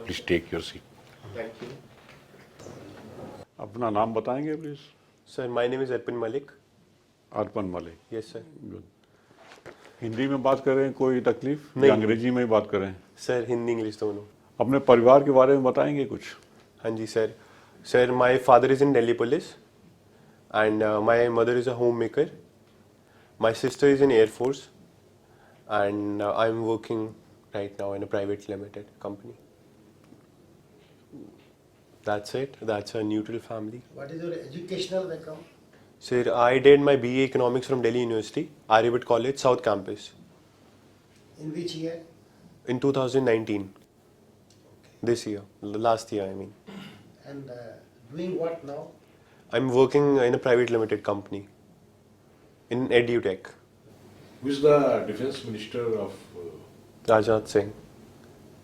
Please take your seat. Thank you. अपना नाम बताएंगे please. Sir, my name is Arpan Malik. Arpan Malik. Yes, sir. Good. Hindi में बात करें, कोई तकलीफ? नहीं। या अंग्रेजी में ही बात करें? Sir, Hindi, English दोनों। अपने परिवार के बारे में बताएंगे कुछ? हाँ जी sir. Sir, my father is in Delhi police, and my mother is a homemaker. My sister is in Air Force, and I'm working right now in a private limited company. That's it. That's a neutral family. What is your educational background? Sir, I did my BA Economics from Delhi University, Aryabhatta College, South Campus, In which year? in 2019. This year, last year, I mean. And doing what now? I'm working in a private limited company in EduTech. Who is the defense minister of Rajnath Singh.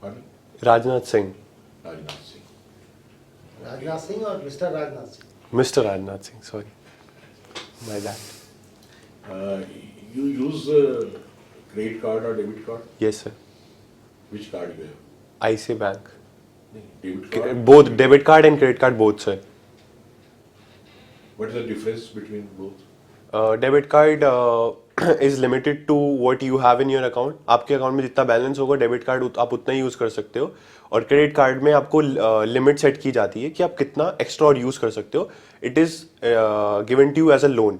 pardon? Rajnath Singh. Rajnath Singh? Rajnath Singh or Mr. Rajnath Singh? Mr. Rajnath Singh, sorry. My bad. You use credit card or debit card? Yes, sir. Which card you have? ICICI Bank. Debit card? Both debit card and credit card, both, sir. What is the difference between both? Debit card is limited to what you have in your account. आपके account में जितना balance होगा debit card आप उतना ही use कर सकते हो, और क्रेडिट कार्ड में आपको लिमिट सेट की जाती है कि आप कितना एक्स्ट्रा और यूज़ कर सकते हो. It is given to you as a loan,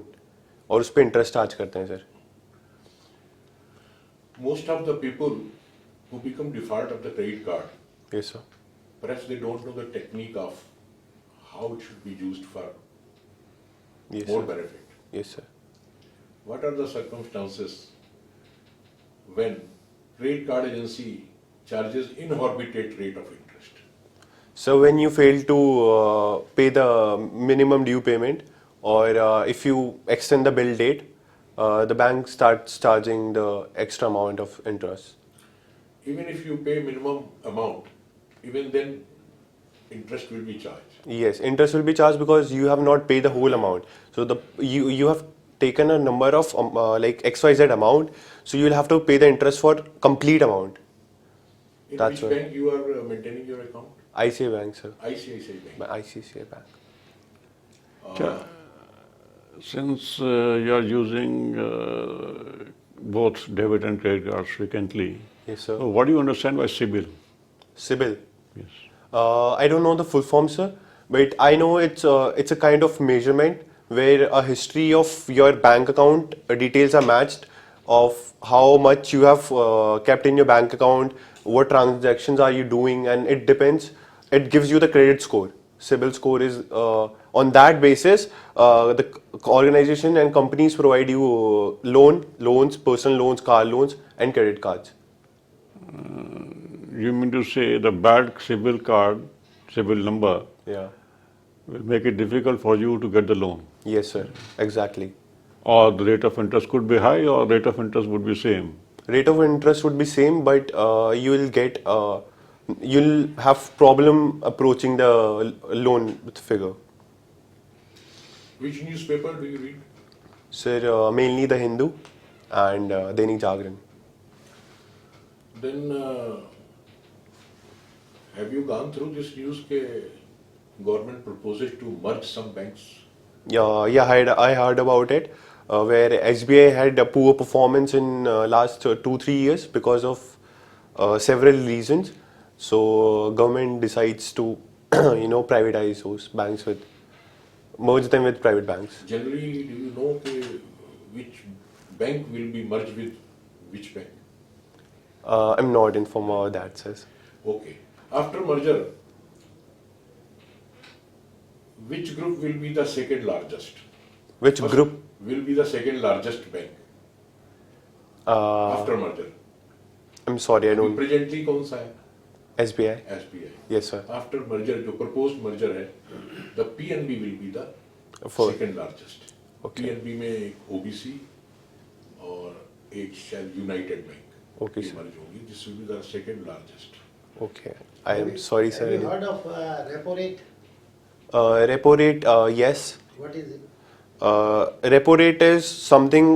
और उस पर इंटरेस्ट चार्ज करते हैं sir. Most of the people who become default of the credit card, yes sir. perhaps they don't know the technique of how it should be used for yes more sir. benefit. Yes sir. What are the circumstances when credit card agency charges inhorbitant rate of interest? So when you fail to pay the minimum due payment, or if you extend the bill date, the bank starts charging the extra amount of interest. Even if you pay minimum amount, even then interest will be charged. Yes, interest will be charged because you have not paid the whole amount. So you have taken a number of like XYZ amount, so you will have to pay the interest for complete amount. In That's which right. bank you are maintaining your account? ICICI Bank, sir. ICICI Bank. ICICI Bank. Since you are using both debit and credit cards frequently, Yes, sir. what do you understand by CIBIL? CIBIL. Yes. I don't know the full form, sir, but I know it's a kind of measurement where a history of your bank account details are matched of how much you have kept in your bank account, what transactions are you doing, and it depends. It gives you the credit score. CIBIL score is on that basis. The organization and companies provide you loans, personal loans, car loans, and credit cards. You mean to say the bad CIBIL card, CIBIL number, Yeah. will make it difficult for you to get the loan? Yes, sir. Exactly. Or the rate of interest could be high, or rate of interest would be same? Rate of interest would be same, but you will get you'll have problem approaching the loan figure. Which newspaper do you read? Sir, mainly the Hindu and Dainik Jagran. Then have you gone through this news that government proposes to merge some banks? Yeah, I heard about it, where SBI had a poor performance in last 2-3 years because of several reasons. So government decides to privatize those banks, merge them with private banks. Generally, do you know which bank will be merged with which bank? I'm not informed about that, sir. Okay. After merger, which group will be the second largest? Which First group? will be the second largest bank Uh, after merger? I'm sorry, I अभी don't. presently कौन सा है? SBI. SBI. Yes, sir. After merger, जो proposed merger है, the PNB will be the For- second largest. Okay. PNB में एक OBC और एक शायद United Bank Okay, ये sir. merge होंगी. This will be the second largest. Okay. I am sorry, sir. Have you heard of repo rate? Repo rate, yes. What is it? Repo rate is something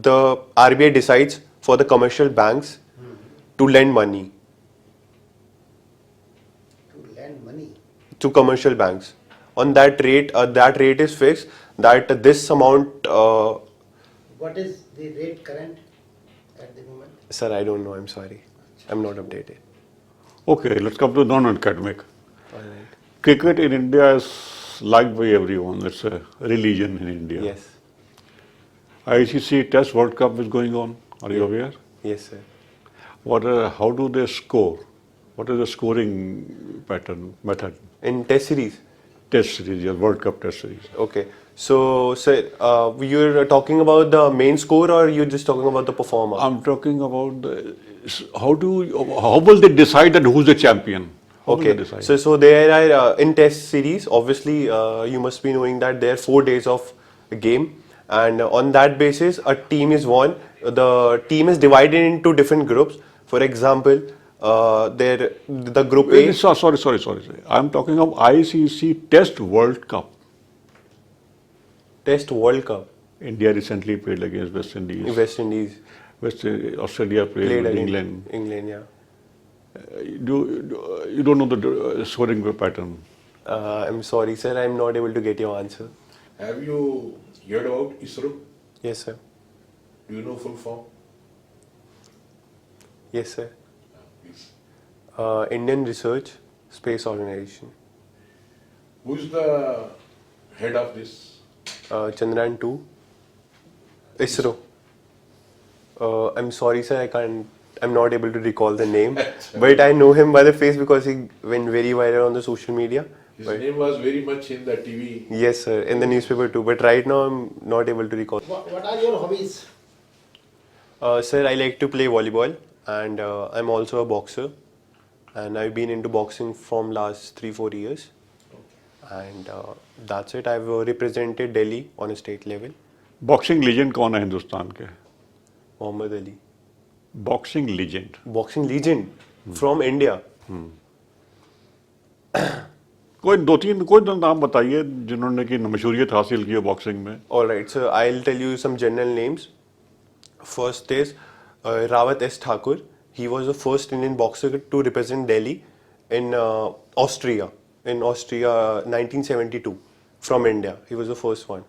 the RBI decides for the commercial banks to lend money. to commercial banks. On that rate is fixed. That this amount, What is the rate current at the moment? sir, I don't know. I'm sorry, I'm not updated. Okay, let's come to non-academic. All right. Cricket in India is liked by everyone. It's a religion in India. Yes. ICC Test World Cup is going on. Are you aware? Yes, sir. How do they score? What is the scoring pattern method? In test series. Test series, your World Cup Test series. Okay. So, sir, you're talking about the main score, or you're just talking about the performer? I'm talking about how will they decide that who's the champion? How will they Okay, decide? so there are in test series. Obviously, you must be knowing that there are 4 days of a game, and on that basis, a team is won. The team is divided into different groups. For example, the group A. Sorry. I'm talking of ICC Test World Cup. Test World Cup. India recently played against West Indies. West Indies Australia played with against England. England, yeah. You don't know the scoring pattern. I'm sorry, sir. I'm not able to get your answer. Have you heard about ISRO? Yes, sir. Do you know full form? Yes, sir. Please. Indian Research Space Organization. Who is the head of this? Chandrayaan 2. ISRO. I'm sorry, sir. I'm not able to recall the name, but I know him by the face because he went very viral on the social media. His But name was very much in the TV. yes, sir, in the newspaper too. But right now, I'm not able to recall. What are your hobbies? Sir, I like to play volleyball, and I'm also a boxer. And I've been into boxing from last 3-4 years. And that's it. I've represented Delhi on a state level. Boxing legend कौन है हिंदुस्तान के? Muhammad Ali. Boxing legend. Boxing legend from India. कोई दो नाम बताइए जिन्होंने की मशहूरियत हासिल की है बॉक्सिंग में. Alright, so I'll tell you some general names. First is Rawat S. Thakur. He was the first Indian boxer to represent Delhi in Austria. In Austria, 1972, from India. He was the first one.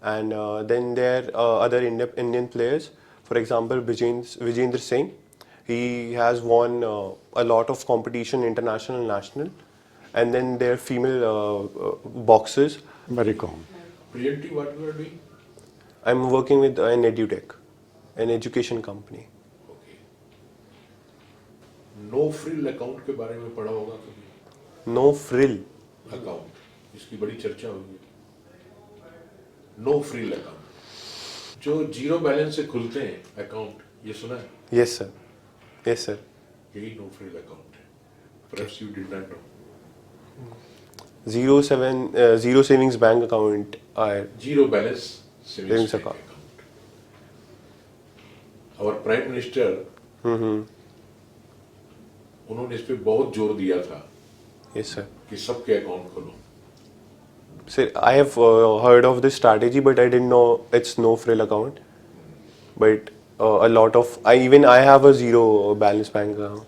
And then there are other Indian players. For example, Vijendra Singh. He has won a lot of competition, international and national. And then there are female boxers. Very common. Priyanti, what you are doing? I'm working with an EduTech, an education company. Okay. No frill account के बारे में पढ़ा होगा कभी? No frill. Account, इसकी बड़ी चर्चा होगी. नो फ्रिल अकाउंट, जो जीरो बैलेंस से खुलते हैं अकाउंट, ये सुना है? Yes, sir. Yes, sir. यही नो फ्रिल अकाउंट है. Perhaps you did not know. Zero savings bank account. Zero balance savings Savings bank account. account. Our Prime Minister, उन्होंने इस पे बहुत जोर दिया था Yes, sir. कि सबके अकाउंट खोलो. Sir, I have heard of this strategy, but I didn't know it's no frill account. But a lot of I have a zero balance bank account.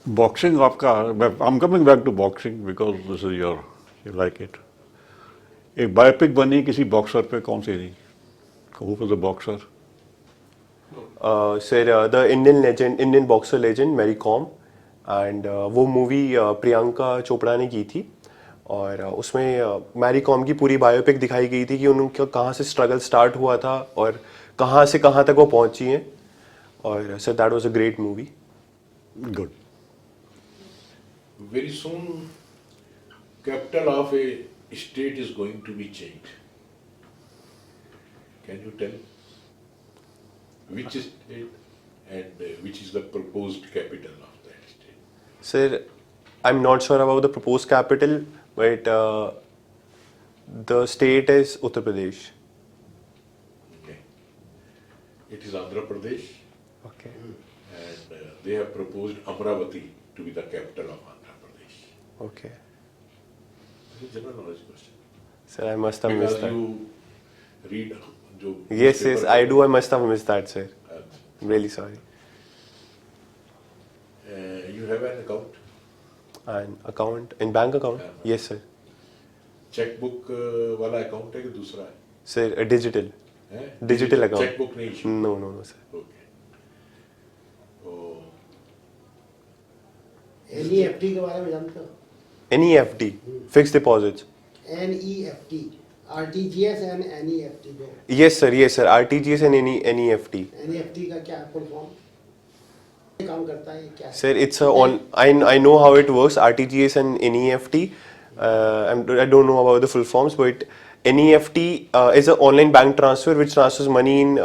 Boxing आपका, I am coming back to boxing because this is your, you like it. एक biopic बनी किसी boxer पे, कौन सी थी? Who was the boxer? Sir, the Indian boxer legend Mary Kom, and वो movie Priyanka Chopra ने की थी. और उसमें मैरी कॉम की पूरी बायोपिक दिखाई गई थी कि उनका कहाँ से स्ट्रगल स्टार्ट हुआ था और कहाँ से कहाँ तक वो पहुँची हैं. और sir that was a great movie. Good. Very soon, capital of a state is going to be changed. Can you tell which state and which is the proposed capital of that state? Sir, I'm not sure about the proposed capital, but the state is Uttar Pradesh. Okay. It is Andhra Pradesh, Okay. and they have proposed Amravati to be the capital of Andhra Pradesh. Okay. This is general knowledge question. Sir, I must have Because missed that. you read जो Yes, newspaper I do. I must have missed that, sir. अच्छा. Really sorry. You have an account? An account in bank account? Yeah. Yes, sir. Chequebook वाला account है कि दूसरा है? Sir, digital. हैं? Digital account. Chequebook नहीं issue? No, no, no, sir. Okay. तो NEFT के बारे में जानते हो? NEFT, fixed deposits. NEFT, RTGS and NEFT दो। Yes, sir. Yes, sir. RTGS and NEFT. NEFT का क्या फुल फॉर्म? काम करता है क्या है? Sir, it's a on. I know how it works. RTGS and NEFT. I don't know about the full forms, but NEFT is an online bank transfer which transfers money in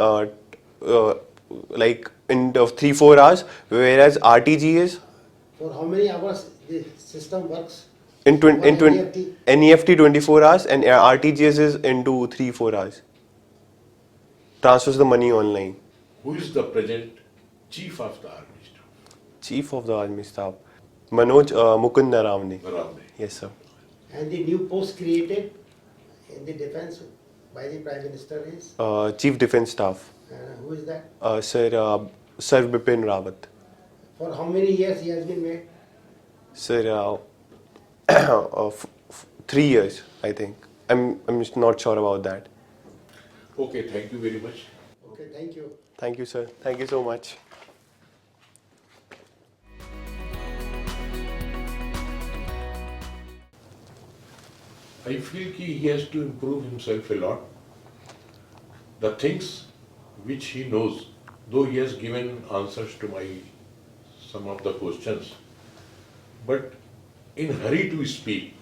like in 3-4 hours, whereas RTGS For how many hours the system works? in For NEFT? NEFT 24 hours and RTGS is into 3-4 hours. Transfers the money online. who is the present chief of the army staff? Chief of the Army Staff, Manoj Mukund Naravne. Naravne. Yes, sir. And the new post created in the defense by the Prime Minister is? Chief Defence Staff, Who is that? Sir Bipin Rawat. For how many years he has been made? Sir, 3 years, I think. I'm just not sure about that. Okay, thank you very much. Okay, thank you. Thank you, sir. Thank you so much. I feel he has to improve himself a lot. The things which he knows, though he has given answers to some of the questions, but in hurry to speak,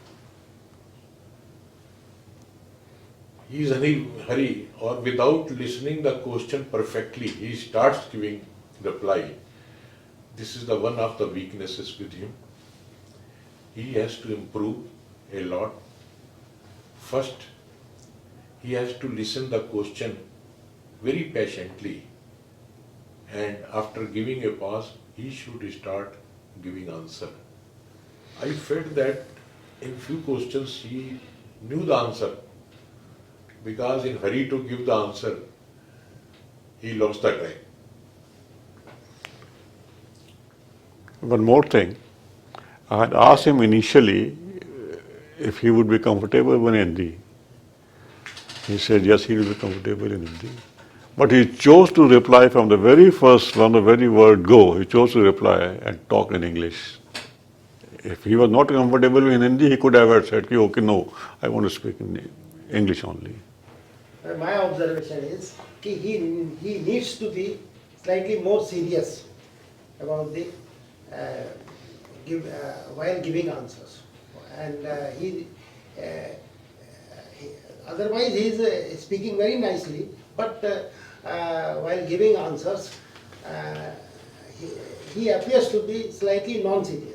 he is in a hurry, or without listening the question perfectly, he starts giving reply. This is the one of the weaknesses with him. He has to improve a lot. First, he has to listen the question very patiently, and after giving a pause, he should start giving answer. I felt that in few questions he knew the answer, because in hurry to give the answer, he lost the time. One more thing. I had asked him initially if he would be comfortable in Hindi. He said yes, he will be comfortable in Hindi. But he chose to reply from the very word go, he chose to reply and talk in English. If he was not comfortable in Hindi, he could have said, okay, no, I want to speak in English only. My observation is he needs to be slightly more serious about the while giving answers, and otherwise he is speaking very nicely, but while giving answers he appears to be slightly non-serious.